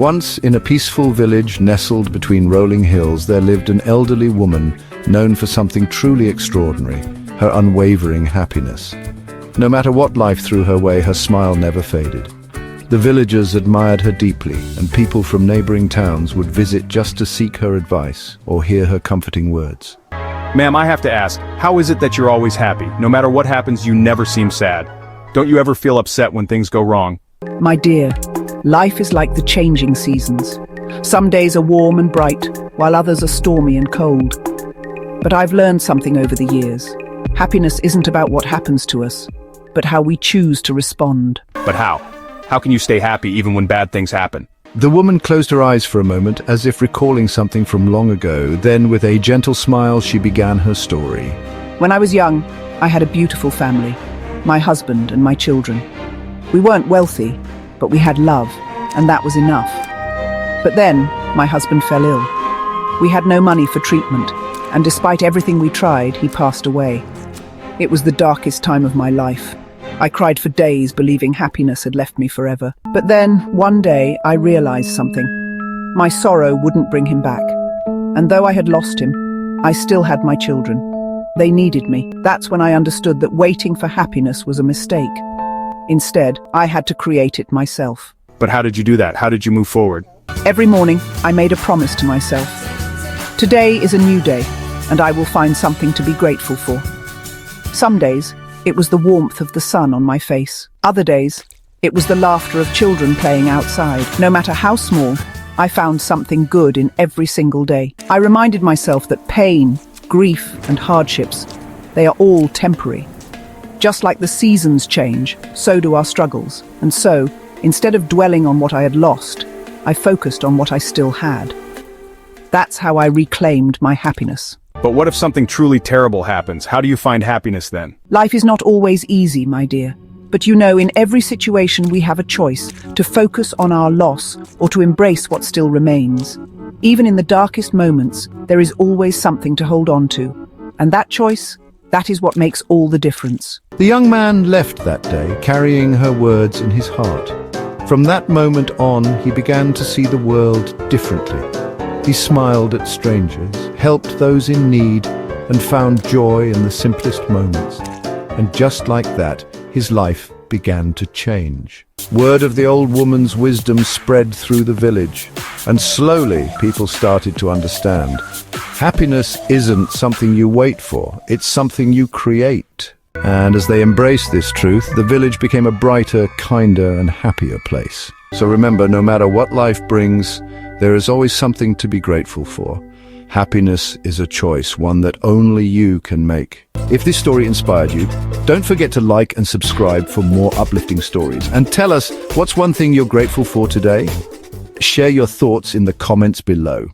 Once, in a peaceful village nestled between rolling hills, there lived an elderly woman known for something truly extraordinary, her unwavering happiness. No matter what life threw her way, her smile never faded. The villagers admired her deeply, and people from neighboring towns would visit just to seek her advice or hear her comforting words. Ma'am, I have to ask, how is it that you're always happy? No matter what happens, you never seem sad. Don't you ever feel upset when things go wrong? My dear, life is like the changing seasons. Some days are warm and bright, while others are stormy and cold. But I've learned something over the years. Happiness isn't about what happens to us, but how we choose to respond. But how? How can you stay happy even when bad things happen? The woman closed her eyes for a moment, as if recalling something from long ago. Then, with a gentle smile, she began her story. When I was young, I had a beautiful family, my husband and my children. We weren't wealthy, but we had love, and that was enough. But then, my husband fell ill. We had no money for treatment, and despite everything we tried, he passed away. It was the darkest time of my life. I cried for days, believing happiness had left me forever. But then, one day, I realized something. My sorrow wouldn't bring him back. And though I had lost him, I still had my children. They needed me. That's when I understood that waiting for happiness was a mistake. Instead, I had to create it myself. But how did you do that? How did you move forward? Every morning, I made a promise to myself. Today is a new day, and I will find something to be grateful for. Some days, it was the warmth of the sun on my face. Other days, it was the laughter of children playing outside. No matter how small, I found something good in every single day. I reminded myself that pain, grief, and hardships, they are all temporary. Just like the seasons change, so do our struggles. And so, instead of dwelling on what I had lost, I focused on what I still had. That's how I reclaimed my happiness. But what if something truly terrible happens? How do you find happiness then? Life is not always easy, my dear. But you know, in every situation we have a choice to focus on our loss or to embrace what still remains. Even in the darkest moments, there is always something to hold on to. And that choice, that is what makes all the difference. The young man left that day, carrying her words in his heart. From that moment on, he began to see the world differently. He smiled at strangers, helped those in need, and found joy in the simplest moments. And just like that, his life began to change. Word of the old woman's wisdom spread through the village, and slowly people started to understand. Happiness isn't something you wait for, it's something you create. And as they embraced this truth, the village became a brighter, kinder, and happier place. So remember, no matter what life brings, there is always something to be grateful for. Happiness is a choice, one that only you can make. If this story inspired you, don't forget to like and subscribe for more uplifting stories. And tell us, what's one thing you're grateful for today? Share your thoughts in the comments below.